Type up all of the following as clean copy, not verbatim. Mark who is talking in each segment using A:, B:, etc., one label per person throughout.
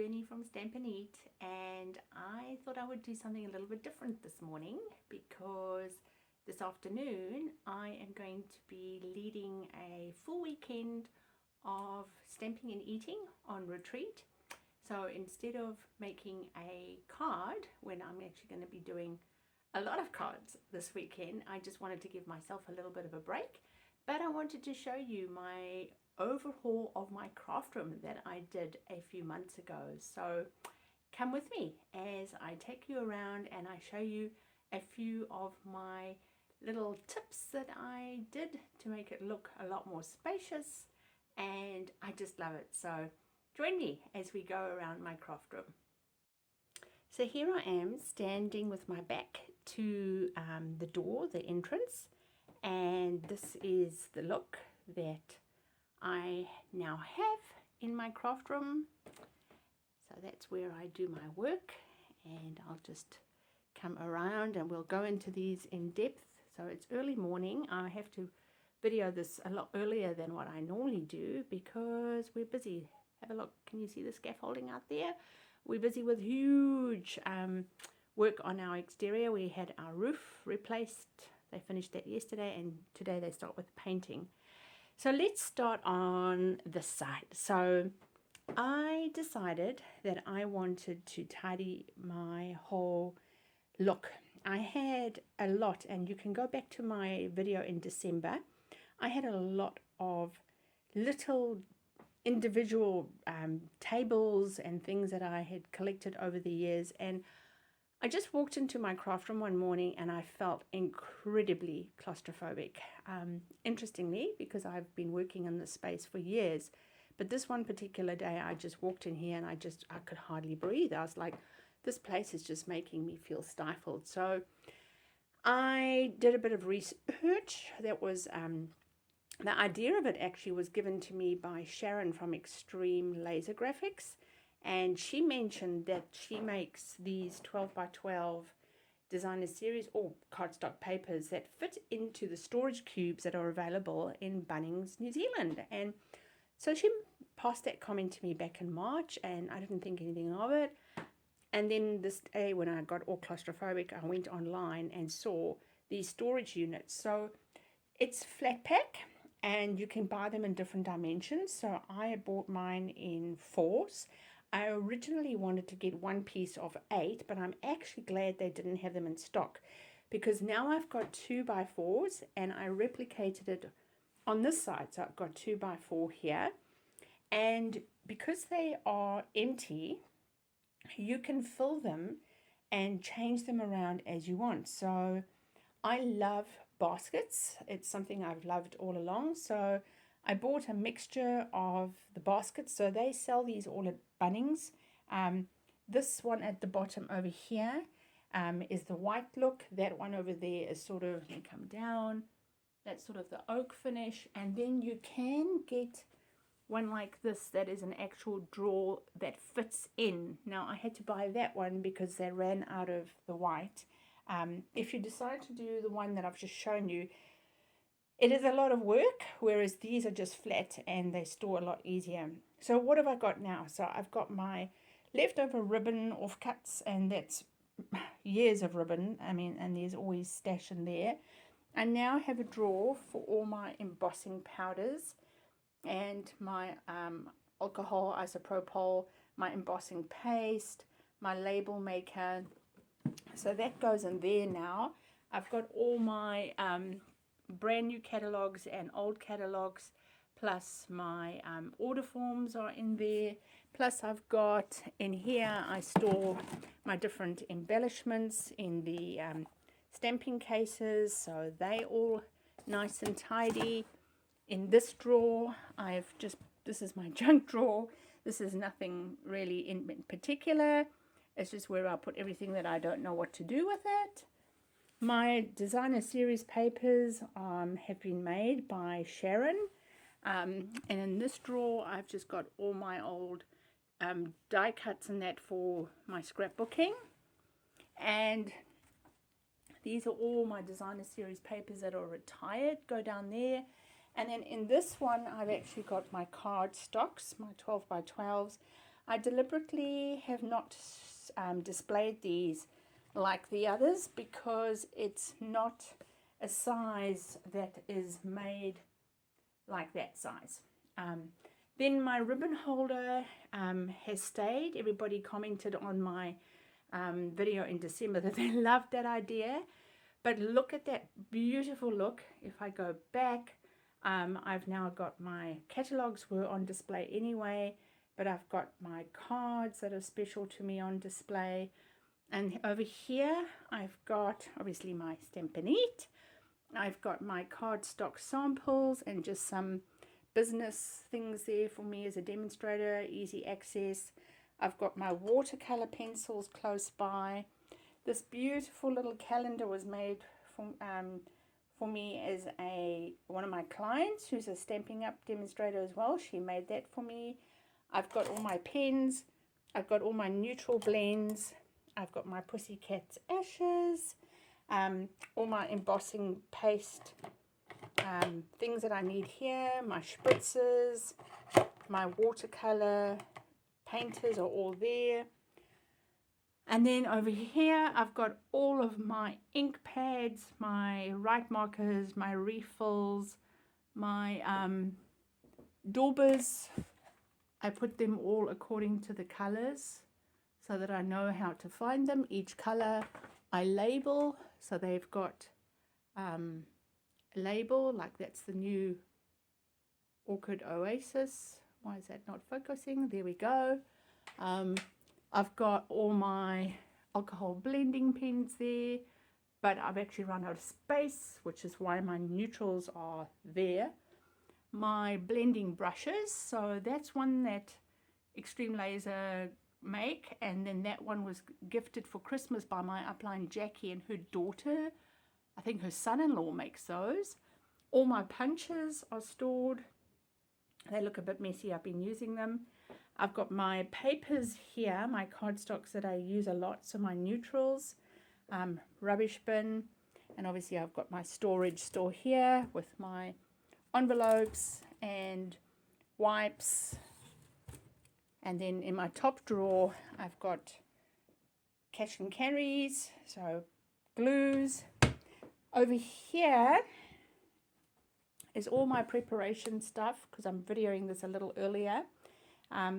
A: Bernie from Stamp and Eat, and I thought I would do something a little bit different this morning because this afternoon I am going to be leading a full weekend of stamping and eating on retreat. So instead of making a card when I'm actually going to be doing a lot of cards this weekend, I just wanted to give myself a little bit of a break. But I wanted to show you my overhaul of my craft room that I did a few months ago. So come with me as I take you around and I show you a few of my little tips that I did to make it look a lot more spacious, and I just love it. So join me as we go around my craft room. So here I am standing with my back to the door, the entrance, and this is the look that I now have in my craft room. So that's where I do my work, and I'll just come around and we'll go into these in depth. So it's early morning. I have to video this a lot earlier than what I normally do because we're busy. Have a look. Can you see the scaffolding out there? We're busy with huge work on our exterior. We had our roof replaced. They finished that yesterday, and today they start with painting. So let's start on this side. So I decided that I wanted to tidy my whole look. I had a lot, and you can go back to my video in December. I had a lot of little individual tables and things that I had collected over the years, and I just walked into my craft room one morning and I felt incredibly claustrophobic. Interestingly, because I've been working in this space for years, but this one particular day I just walked in here and I could hardly breathe. I was like, this place is just making me feel stifled. So I did a bit of research. That was the idea of it actually was given to me by Sharon from Extreme Laser Graphics. And she mentioned that she makes these 12 by 12 designer series or cardstock papers that fit into the storage cubes that are available in Bunnings, New Zealand. And so she passed that comment to me back in March, and I didn't think anything of it. And then this day when I got all claustrophobic, I went online and saw these storage units. So it's flat pack, and you can buy them in different dimensions. So I bought mine in 4s. I originally wanted to get one piece of 8, but I'm actually glad they didn't have them in stock, because now I've got 2x4s and I replicated it on this side. So I've got 2x4 here, and because they are empty, you can fill them and change them around as you want. So I love baskets. It's something I've loved all along. So I bought a mixture of the baskets. So they sell these all at Bunnings. This one at the bottom over here is the white look. That one over there is sort of, let me come down, that's sort of the oak finish. And then you can get one like this that is an actual drawer that fits in. Now I had to buy that one because they ran out of the white. If you decide to do the one that I've just shown you, it is a lot of work, whereas these are just flat and they store a lot easier. So what have I got now? So I've got my leftover ribbon offcuts, and that's years of ribbon. I mean, and there's always stash in there. I now have a drawer for all my embossing powders and my alcohol isopropyl, my embossing paste, my label maker. So that goes in there now. I've got all my brand new catalogs and old catalogs, plus my order forms are in there. Plus I've got in here, I store my different embellishments in the stamping cases, so they all nice and tidy. In this drawer, this is my junk drawer. This is nothing really in particular. It's just where I put everything that I don't know what to do with it. My designer series papers have been made by Sharon. And in this drawer, I've just got all my old die cuts and that for my scrapbooking. And these are all my designer series papers that are retired, go down there. And then in this one, I've actually got my card stocks, my 12 by 12s. I deliberately have not displayed these like the others because it's not a size that is made like that size. Then my ribbon holder has stayed. Everybody commented on my video in December that they loved that idea. But look at that beautiful look. If I go back, I've now got my catalogs were on display anyway, but I've got my cards that are special to me on display. And over here, I've got obviously my Stampin' I've got my cardstock samples and just some business things there for me as a demonstrator, easy access. I've got my watercolor pencils close by. This beautiful little calendar was made for me as one of my clients who's a Stampin' Up demonstrator as well. She made that for me. I've got all my pens. I've got all my neutral blends. I've got my Pussycat's Ashes. All my embossing paste things that I need here. My spritzers, my watercolor painters are all there. And then over here, I've got all of my ink pads, my write markers, my refills, my daubers. I put them all according to the colors so that I know how to find them. Each color I label, so they've got a label, like that's the new Orchid Oasis. Why is that not focusing? There we go. I've got all my alcohol blending pens there, but I've actually run out of space, which is why my neutrals are there. My blending brushes, so that's one that Extreme Laser make, and then that one was gifted for Christmas by my upline Jackie, and her daughter, I think her son-in-law, makes those. All my punches are stored. They look a bit messy. I've been using them. I've got my papers here, my cardstocks that I use a lot, so my neutrals, rubbish bin, and obviously I've got my storage store here with my envelopes and wipes. And then in my top drawer, I've got cash and carries, so glues. Over here is all my preparation stuff, because I'm videoing this a little earlier.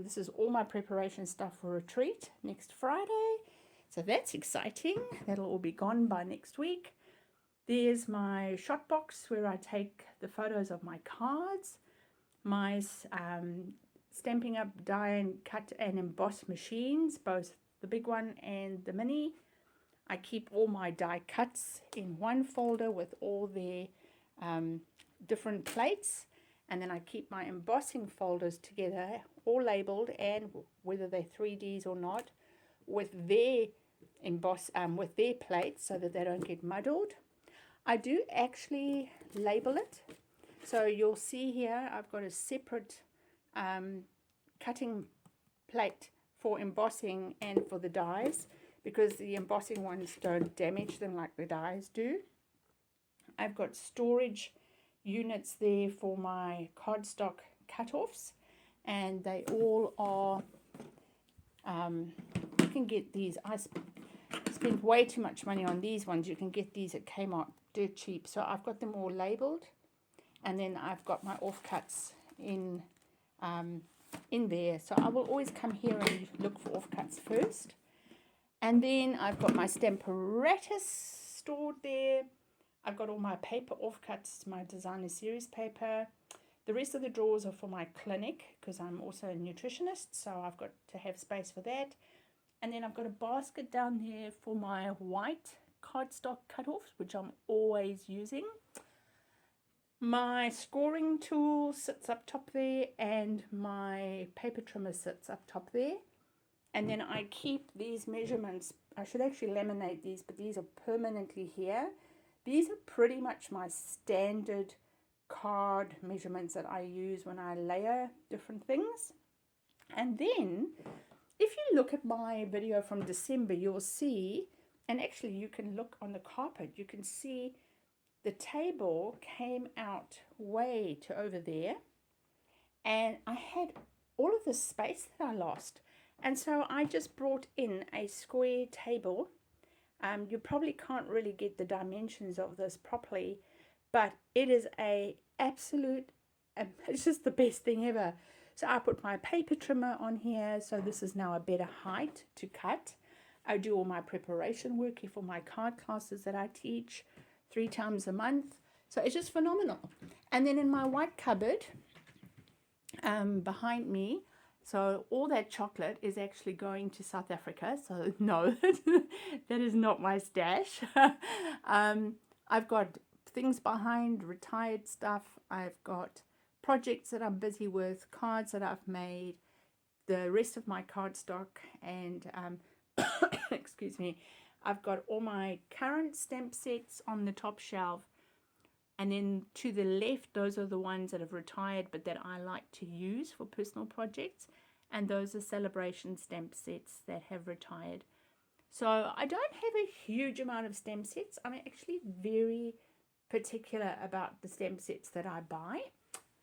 A: This is all my preparation stuff for retreat next Friday. So that's exciting. That'll all be gone by next week. There's my shot box where I take the photos of my cards. My Stampin' Up die and cut and emboss machines, both the big one and the mini. I keep all my die cuts in one folder with all their different plates, and then I keep my embossing folders together, all labeled, and whether they're 3Ds or not, with their with their plates so that they don't get muddled. I do actually label it, so you'll see here I've got a separate cutting plate for embossing and for the dies, because the embossing ones don't damage them like the dies do. I've got storage units there for my cardstock cut-offs, and they all are, you can get these, I spent way too much money on these ones. You can get these at Kmart dirt cheap, so I've got them all labeled, and then I've got my offcuts in there, so I will always come here and look for offcuts first. And then I've got my Stamparatus stored there. I've got all my paper offcuts, my designer series paper. The rest of the drawers are for my clinic, because I'm also a nutritionist, so I've got to have space for that. And then I've got a basket down there for my white cardstock cut-offs, which I'm always using. My scoring tool sits up top there, and my paper trimmer sits up top there. And then I keep these measurements. I should actually laminate these, but these are permanently here. These are pretty much my standard card measurements that I use when I layer different things. And then if you look at my video from December, you'll see, and actually you can look on the carpet, you can see the table came out way to over there, and I had all of this space that I lost. And so I just brought in a square table. You probably can't really get the dimensions of this properly, but it is a absolute, it's just the best thing ever. So I put my paper trimmer on here, so this is now a better height to cut. I do all my preparation work here for my card classes that I teach 3 times a month. So it's just phenomenal. And then in my white cupboard behind me, so all that chocolate is actually going to South Africa. So no, that is not my stash. I've got things behind, retired stuff. I've got projects that I'm busy with, cards that I've made, the rest of my cardstock, and excuse me, I've got all my current stamp sets on the top shelf. And then to the left, those are the ones that have retired but that I like to use for personal projects. And those are celebration stamp sets that have retired. So I don't have a huge amount of stamp sets. I'm actually very particular about the stamp sets that I buy.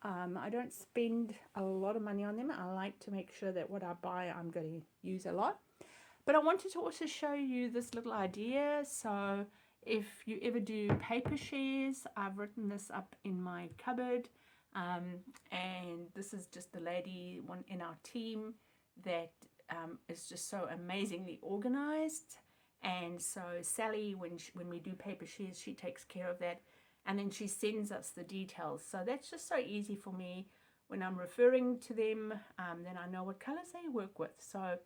A: I don't spend a lot of money on them. I like to make sure that what I buy I'm going to use a lot. But I wanted to also show you this little idea. So if you ever do paper shares, I've written this up in my cupboard. And this is just the lady one in our team that is just so amazingly organized. And so Sally, when we do paper shares, she takes care of that. And then she sends us the details. So that's just so easy for me when I'm referring to them. Then I know what colors they work with. So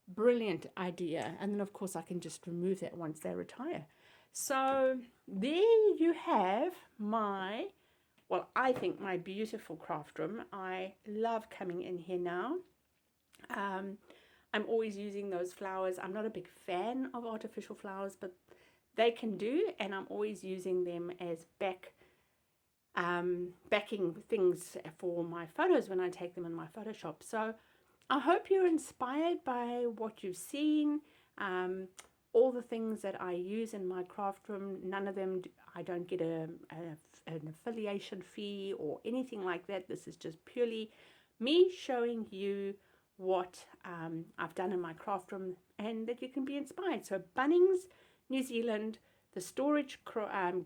A: brilliant idea. And then of course I can just remove that once they retire. So there you have my, well, I think my beautiful craft room. I love coming in here now. I'm always using those flowers. I'm not a big fan of artificial flowers, but they can do, and I'm always using them as backing things for my photos when I take them in my Photoshop. So I hope you're inspired by what you've seen. All the things that I use in my craft room, none of them, I don't get an affiliation fee or anything like that. This is just purely me showing you what I've done in my craft room and that you can be inspired. So Bunnings, New Zealand, the storage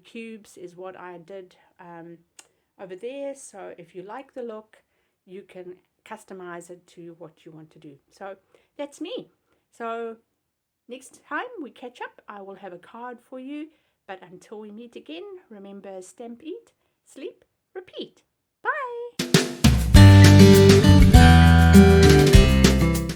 A: cubes is what I did over there. So if you like the look, you can customize it to what you want to do. So that's me. So next time we catch up, I will have a card for you. But until we meet again, remember, stamp, eat, sleep, repeat.